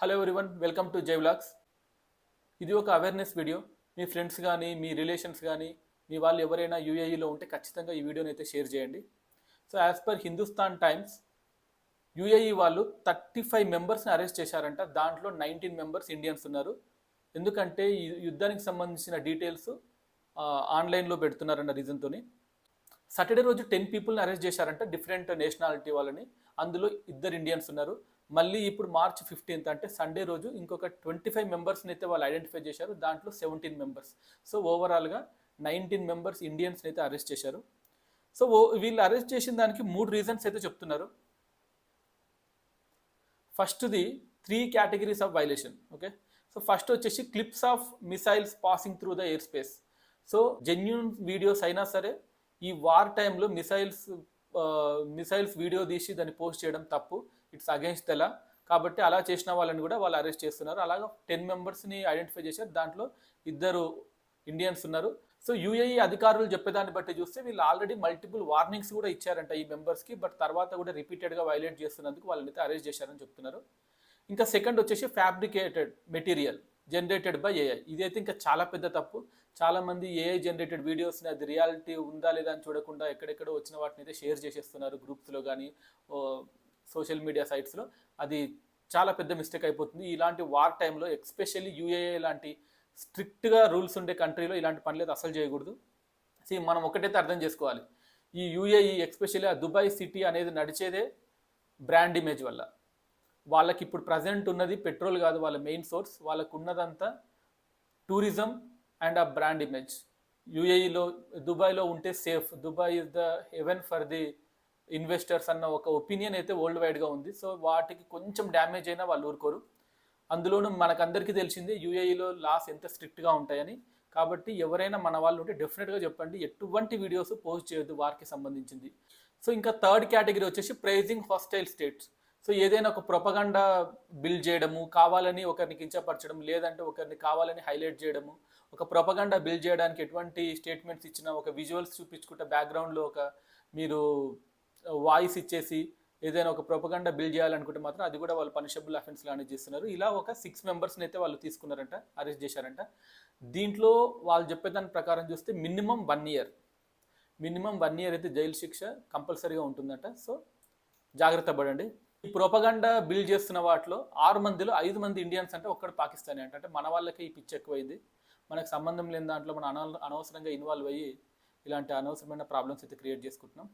Hello everyone, welcome to జై vlogs. ఇది ఒక అవేర్నెస్ వీడియో. మీ ఫ్రెండ్స్ కానీ మీ రిలేషన్స్ కానీ మీ వాళ్ళు ఎవరైనా యూఏఈలో ఉంటే ఖచ్చితంగా ఈ వీడియోని అయితే షేర్ చేయండి. So as per Hindustan times UAE వాళ్ళు 35 మెంబర్స్ని అరెస్ట్ చేశారంట. దాంట్లో 19 మెంబర్స్ ఇండియన్స్ ఉన్నారు. ఎందుకంటే ఈ యుద్ధానికి సంబంధించిన డీటెయిల్స్ ఆన్లైన్లో పెడుతున్నారన్న రీజన్తోని సాటర్డే రోజు 10 పీపుల్ని అరెస్ట్ చేశారంట, డిఫరెంట్ నేషనాలిటీ వాళ్ళని. అందులో 2 ఇండియన్స్ ఉన్నారు. మళ్ళీ ఇప్పుడు మార్చ్ 15 అంటే సండే రోజు ఇంకొక 25 మెంబర్స్ని అయితే వాళ్ళు ఐడెంటిఫై చేశారు. దాంట్లో 17 మెంబర్స్. సో ఓవరాల్గా 19 మెంబర్స్ ఇండియన్స్ని అయితే అరెస్ట్ చేశారు. సో వీళ్ళు అరెస్ట్ చేసిన దానికి 3 రీజన్స్ అయితే చెప్తున్నారు. ఫస్ట్ది 3 categories of violation. Okay, so first వచ్చేసి clips of missiles passing through the air space. So genuine videos అయినా సరే ఈ వార్ టైంలో మిసైల్స్ వీడియో తీసి దాన్ని పోస్ట్ చేయడం తప్పు. It's against the law. కాబట్టి అలా చేసిన వాళ్ళని కూడా వాళ్ళు అరెస్ట్ చేస్తున్నారు. అలాగా 10 మెంబర్స్ని ఐడెంటిఫై చేశారు. దాంట్లో 2 ఇండియన్స్ ఉన్నారు. సో యూఏఈ అధికారులు చెప్పేదాన్ని బట్టి చూస్తే వీళ్ళు ఆల్రెడీ మల్టిపుల్ వార్నింగ్స్ కూడా ఇచ్చారంట ఈ మెంబర్స్కి. బట్ తర్వాత కూడా రిపీటెడ్గా వైలేట్ చేస్తున్నందుకు వాళ్ళని అయితే అరెస్ట్ చేశారని చెప్తున్నారు. ఇంకా సెకండ్ వచ్చేసి fabricated material generated by AI. ఇదైతే ఇంకా చాలా పెద్ద తప్పు. చాలామంది ఏఐ జనరేటెడ్ వీడియోస్ని అది రియాలిటీ ఉందా లేదా అని చూడకుండా ఎక్కడెక్కడో వచ్చిన వాటిని అయితే షేర్ చేసేస్తున్నారు గ్రూప్స్లో కానీ సోషల్ మీడియా సైట్స్లో. అది చాలా పెద్ద మిస్టేక్ అయిపోతుంది. ఇలాంటి వార్ టైంలో ఎస్పెషల్లీ యూఏఏ లాంటి స్ట్రిక్ట్గా రూల్స్ ఉండే కంట్రీలో ఇలాంటి పనులు అయితే అసలు చేయకూడదు. మనం ఒకటైతే అర్థం చేసుకోవాలి, ఈ యూఏఈ ఎస్పెషల్లీ ఆ దుబాయ్ సిటీ అనేది నడిచేదే బ్రాండ్ ఇమేజ్ వల్ల. వాళ్ళకి ఇప్పుడు ప్రజెంట్ ఉన్నది పెట్రోల్ కాదు వాళ్ళ మెయిన్ సోర్స్. వాళ్ళకు ఉన్నదంతా టూరిజం అండ్ ఆ బ్రాండ్ ఇమేజ్. యూఏఈలో దుబాయ్లో ఉంటే safe, Dubai is the heaven for the investors అన్న ఒక ఒపీనియన్ అయితే వరల్డ్ వైడ్గా ఉంది. సో వాటికి కొంచెం డ్యామేజ్ అయినా వాళ్ళు ఊరుకోరు. అందులోనూ మనకందరికీ తెలిసిందే యూఏఈలో లాస్ ఎంత స్ట్రిక్ట్గా ఉంటాయని. కాబట్టి ఎవరైనా మన వాళ్ళు ఉంటే డెఫినెట్గా చెప్పండి, ఎటువంటి వీడియోస్ పోస్ట్ చేయొద్దు వార్కి సంబంధించింది. సో ఇంకా థర్డ్ కేటగిరీ వచ్చేసి ప్రైజింగ్ హాస్టైల్ స్టేట్స్. సో ఏదైనా ఒక ప్రొపగండా బిల్డ్ చేయడము, కావాలని ఒకరిని కించపరచడం, లేదంటే ఒకరిని కావాలని హైలైట్ చేయడము. ఒక ప్రొపగండా బిల్డ్ చేయడానికి ఎటువంటి స్టేట్మెంట్స్ ఇచ్చినా ఒక విజువల్స్ చూపించుకుంటే బ్యాక్గ్రౌండ్లో ఒక మీరు వాయిస్ ఇచ్చేసి ఏదైనా ఒక ప్రొపగండా బిల్డ్ చేయాలనుకుంటే మాత్రం అది కూడా వాళ్ళు పనిషబుల్ అఫెన్స్ లానే చేస్తున్నారు. ఇలా ఒక 6 మెంబర్స్ని అయితే వాళ్ళు తీసుకున్నారంట, అరెస్ట్ చేశారంట. దీంట్లో వాళ్ళు చెప్పేదాని ప్రకారం చూస్తే మినిమం 1 ఇయర్ అయితే జైలు శిక్ష కంపల్సరీగా ఉంటుందంట. సో జాగ్రత్త పడండి. ఈ ప్రొపగండా బిల్డ్ చేస్తున్న వాటిలో 6 మందిలో 5 మంది ఇండియన్స్ అంటే ఒక్కడు పాకిస్తానీ అంటే మన వాళ్ళకి ఈ పిచ్చి ఎక్కువైంది. మనకు సంబంధం లేని దాంట్లో మనం అనవసరంగా ఇన్వాల్వ్ అయ్యి ఇలాంటి అనవసరమైన ప్రాబ్లమ్స్ అయితే క్రియేట్ చేసుకుంటున్నాం.